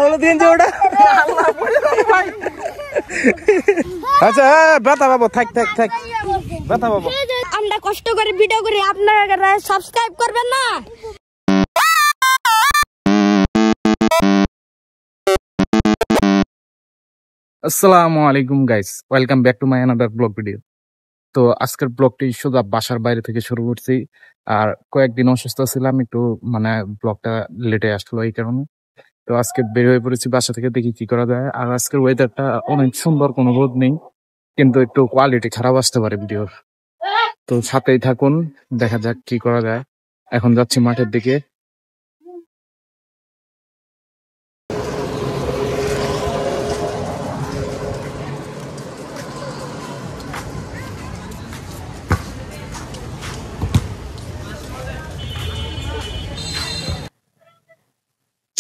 হলো দিন যে ওটা আচ্ছা ব্যথা পাবো থাক থাক থাক ব্যথা পাবো আমরা কষ্ট করে ভিডিও করি আপনারা সাবস্ক্রাইব করবেন না আসসালামু আলাইকুম guys welcome back to my another blog video. তো আজকের ব্লগটি সোজা বাসার বাইরে থেকে শুরু করছি। আর কয়েকদিন অসুস্থ ছিলাম, একটু মানে ব্লগটা লেটে আসলো এই কারণে। তো আজকে বের হয়ে পড়েছি বাসা থেকে, দেখি কি করা যায়। আর আজকের ওয়েদারটা অনেক সুন্দর, কোনো রোদ নেই, কিন্তু একটু কোয়ালিটি খারাপ আসতে পারে ভিডিওর। তো সাথেই থাকুন, দেখা যাক কি করা যায়। এখন যাচ্ছি মাঠের দিকে।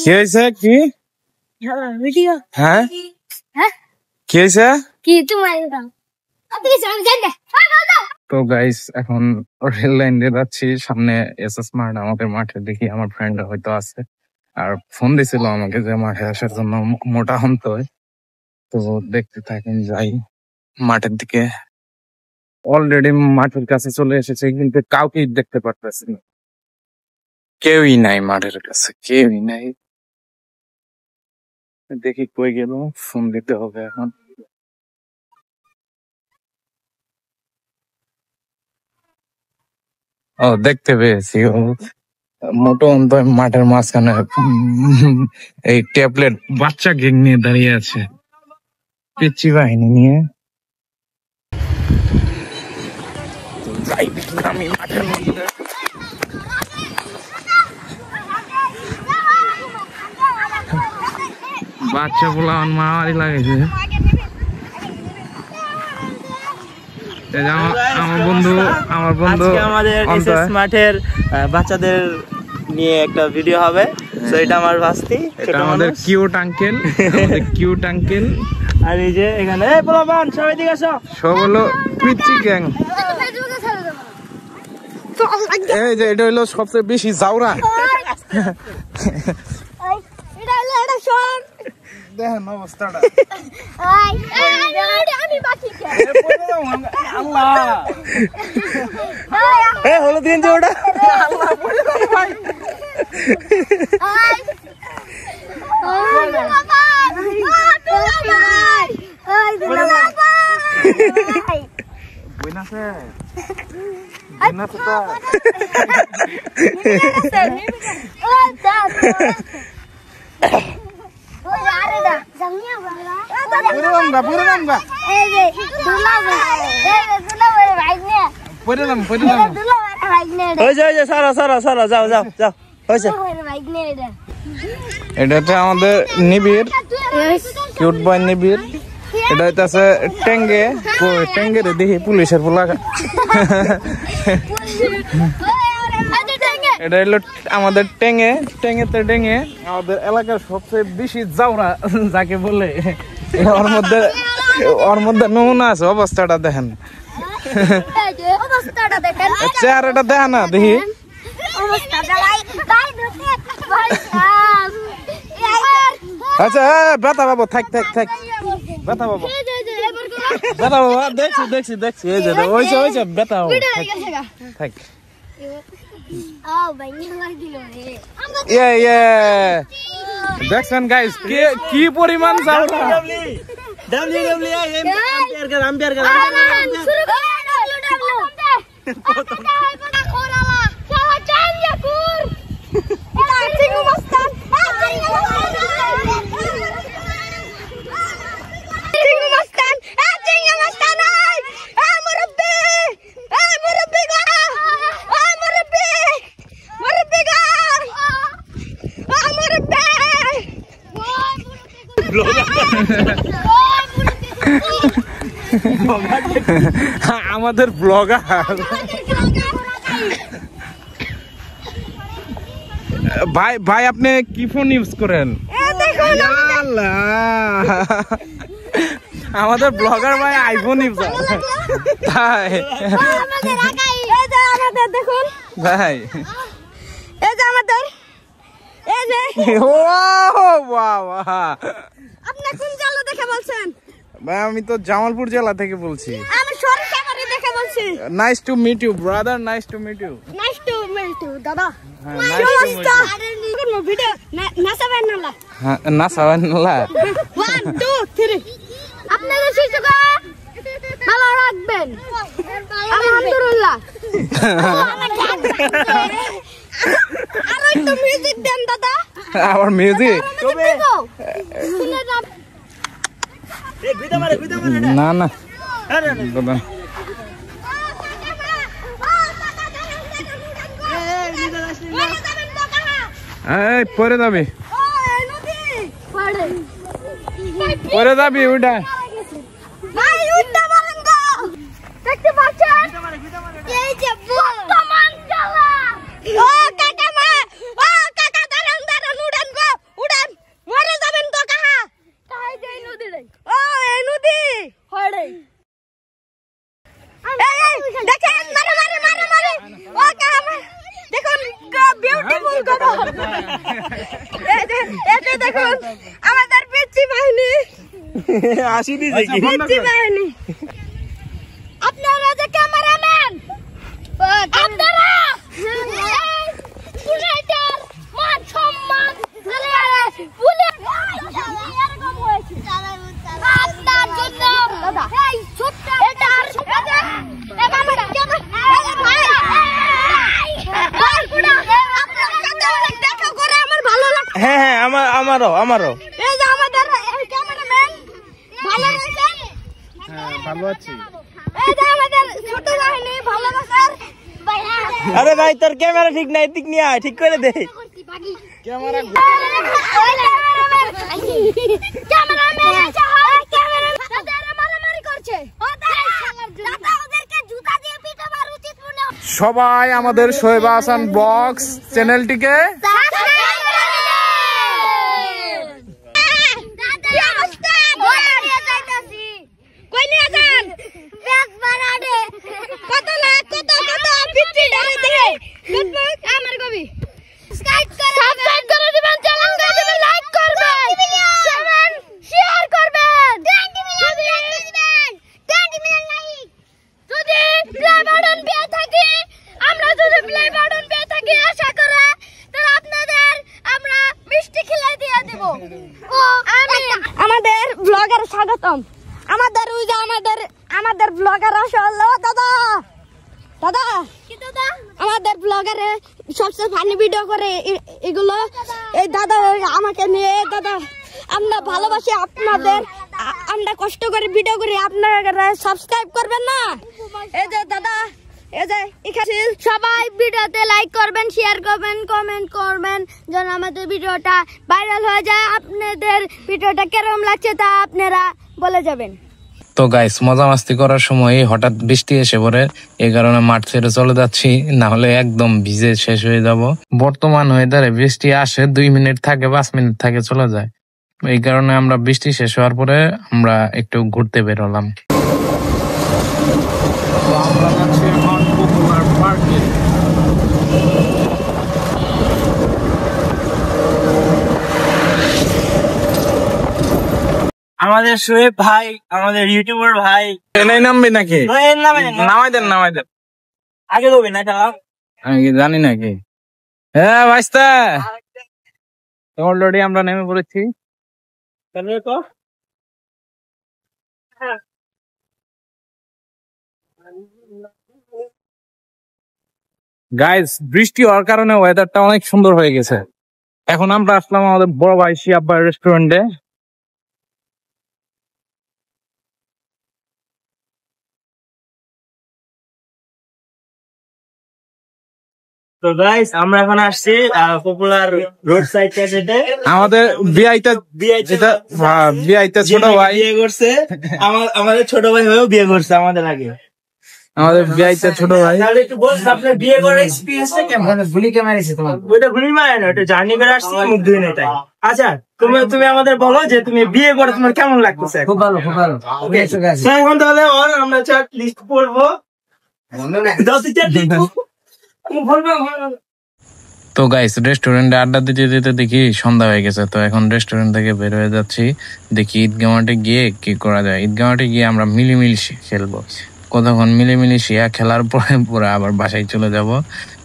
কি হয়েছে? কি ভিডিও হ্যাঁ হ্যাঁ কি হয়েছে? কি তোমার তো গাইস এখন রেল লাইন দিয়ে যাচ্ছি, সামনে এসএস মাঠ আমাদের মাঠে। দেখি আমার ফ্রেন্ড হয়তো আছে, আর ফোন দিছিল আমাকে যে মাঠে আসার জন্য মোটা হন্ত। তো দেখতে থাকেন, যাই মাঠের দিকে। অলরেডি মাঠের কাছে চলে এসেছে, কিন্তু কাউকেই দেখতে পারতেছি না, কেউই নাই মাঠের কাছে, কেউই নাই। দেখি কই গেল, ফোন দিতে হবে এখন। ও দেখতে পেয়েছি, ও মোটো অন্ত মাঠের মাঝখানে এই ট্যাবলেট বাচ্চা গ্যাং নিয়ে দাঁড়িয়ে আছে, পিচ্চি বাহিনী নিয়ে। তো যাই আমি মাঠের মধ্যে। বাচ্চা গুলা মারামারি লাগেছে। আমার বন্ধু আমাদের এসএস মাঠের বাচ্চাদের নিয়ে একটা ভিডিও হবে। তো এটা আমার ভাস্তি, এটা আমাদের কিউট আঙ্কেল, আমাদের কিউট আঙ্কেল। আর এই যে এখানে এই পোলাপান সবাই দিকে আসো, সব হলো পিচ্চি গ্যাং। এই যে এটা হলো সবচেয়ে বেশি জাউরা। দেখেন অবস্থাটা। হলো দিন যে ওটা এটা হচ্ছে আমাদের নিবিড়, কিউট বয় নিবিড়। এটা হচ্ছে টেঙ্গে, টেঙ্গে রে দেখি পুলিশের পোলা। এটা হলো আমাদের টেঙ্গে, টেঙ্গেতে টেঙ্গে আমাদের এলাকার সবচেয়ে বেশি জাউরা যাকে বলে। ওর মধ্যে নমুনা আছে, অবস্থাটা দেখেন, চেহারাটা দেখা না দেখি। আচ্ছা ব্যথা পাবো, থাক থাক থাক ব্যথা পাবো, ব্যথা পাবো। দেখছি দেখছি দেখছি, এই যে ওইছে ওইছে ব্যথা পাবো, থাক। দেখছেন গাইস কি পরিমাণ জাউরা। আমাদের ব্লগার ভাই, ভাই আপনি কি ফোন ইউজ করেন? আমাদের ব্লগার ভাই আইফোন ইউজ করে। তাই দেখুন ভাই, এই যে আমাদের আপনি কোন জেলা দেখে বলছেন? ভাই আমি তো জামালপুর জেলা থেকে বলছি। আমি সরিষাবাড়ি দেখে বলছি। Nice to meet you brother, nice to meet you. Nice to meet you দাদা। ভিডিও নাসাবেন না। হ্যাঁ নাসাবেন না। 1 2 3 আপনারা শিশুকা ভালো রাখবেন। আলহামদুলিল্লাহ। আর একটু মিউজিক দেন দাদা। আবার মিউজিক? না না দাদা এই পরে যাবি, পরে যাবি ওটা। ভাই উঠতে পারেন গো, দেখতে পাচ্ছেন এই যে বর্তমান জ্বালা। ও কাকা মা, ও কাকা দাঁড়ান দাঁড়ান, উড়েন গো উড়েন, মরে যাবেন তো কাকা। তাই যে নদী রে, ও এই নদী হড়ে। এই দেখেন মারে মারে মারে মারে, ও কাকা দেখুন বিউটিফুল গো। এই দেখুন আমাদের পিচ্চি বাহিনী আসি দিছে কি পিচ্চি বাহিনী। আপনারা যে ক্যামেরাম্যান, আপনারা পুরাইটার মান সম্মান পুলে এরকম হয়েছে আপনার জন্য। এই ছোট্ট এটার দেখা করে আমার ভালো লাগে। হ্যাঁ হ্যাঁ আমারও এই যে আমাদের ক্যামেরাম্যান ভালো আছেন? হ্যাঁ ভালো আছি। এই যে আমাদের ছোট বাহিনী ভালো আছেন? আরে ভাই তোর ক্যামেরা ঠিক নাই, ঠিক নিয়ে আয়, ঠিক করে দে। ক্যামেরা সবাই আমাদের শোয়েব হাসান ব্লগস চ্যানেলটিকে আমাদের ব্লগার স্বাগতম। আমাদের ওই যে আমাদের ব্লগার আসলে দাদা দাদা আমাদের ব্লগারে সবচেয়ে ফানি ভিডিও করে এগুলো। এই দাদা আমাকে নিয়ে, দাদা আমরা ভালোবাসি আপনাদের, আমরা কষ্ট করে ভিডিও করি, আপনারা সাবস্ক্রাইব করবেন না? এই যে দাদা, এই যে এখানে সবাই ভিডিওতে লাইক করবেন, শেয়ার করবেন, কমেন্ট করবেন যেন আমাদের ভিডিওটা ভাইরাল হয়ে যায়। আপনাদের ভিডিওটা কেরম লাগছে তা আপনারা বলে যাবেন। তো গাইস মজা মাস্তি করার সময় হঠাৎ বৃষ্টি এসে পড়ে, এই কারণে মাঠ ছেড়ে চলে যাচ্ছি, না হলে একদম ভিজে শেষ হয়ে যাব। বর্তমান ওয়েদারে বৃষ্টি আসে 2 মিনিট থাকে, 5 মিনিট থাকে চলে যায়। এই কারণে আমরা বৃষ্টি শেষ হওয়ার পরে আমরা একটু ঘুরতে বেরোলাম। আমরা যাচ্ছি এখন পপুলার পার্কে। আমাদের শোয়েব ভাই, আমাদের ইউটিউবার ভাই। এলাই নামবি নাকি? নামাই দেন আগে দেবে না খেলা, আমি কি জানি নাকি? হ্যাঁ ভাইস্তা অলরেডি আমরা নেমে পড়েছি। গাইস বৃষ্টি হওয়ার কারণে ওয়েদারটা অনেক সুন্দর হয়ে গেছে। এখন আমরা আসলাম আমাদের বড় ভাই শিয়াব ভাই রেস্টুরেন্টে। তো গাইস আমরা এখন আসছি পপুলার রোড সাইড ক্যাফেতে। আমাদের বিআইটা ছোট ভাই বিয়ে করছে, আমাদের ছোট ভাই হয়েও বিয়ে করছে আমাদের আগে। আমাদের বিআইটা ছোট ভাই। তাহলে একটু বল আপনার বিয়ে করার এক্সপেরিয়েন্সটা কেমন? গুলি কে মারিছে তোমার? ওইটা গুলি মারে না, ওটা জার্নি করে আসছি, মুখ ধুই না তাই। আচ্ছা তুমি আমাদের বলো যে তুমি বিয়ে করে তোমার কেমন লাগতেছে? খুব ভালো খুব ভালো। এখন তাহলে আমরা চার্ট লিস্ট করবো, 10 চার্ট লিখবো। তো গাইস রেস্টুরেন্টে আড্ডা দিতে দিতে দেখি সন্ধ্যা হয়ে গেছে, তো এখন রেস্টুরেন্ট থেকে বের হয়ে যাচ্ছি। দেখি ঈদগাহ মাঠে গিয়ে কি করা যায়। ঈদগাহ মাঠে গিয়ে আমরা মিলিমিশি খেলবো, কতক্ষণ মিলিমিলিশিয়া খেলার পরে পরে আবার বাসায় চলে যাব।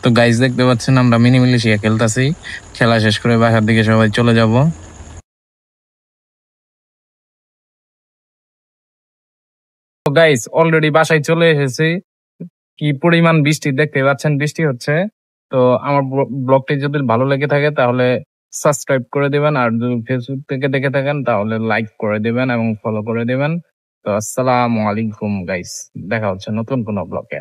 তো গাইস দেখতে পাচ্ছেন আমরা মিলিমিলিশিয়া খেলতেছি, খেলা শেষ করে বাসার দিকে সবাই চলে যাব। তো গাইস অলরেডি বাসায় চলে এসেছি। কি পরিমাণ বৃষ্টি দেখতে পাচ্ছেন, বৃষ্টি হচ্ছে। তো আমার ব্লগটি যদি ভালো লেগে থাকে তাহলে সাবস্ক্রাইব করে দিবেন, আর যদি ফেসবুক থেকে দেখে থাকেন তাহলে লাইক করে দিবেন এবং ফলো করে দিবেন। তো আসসালামু আলাইকুম গাইস, দেখা হচ্ছে নতুন কোনো ব্লগে।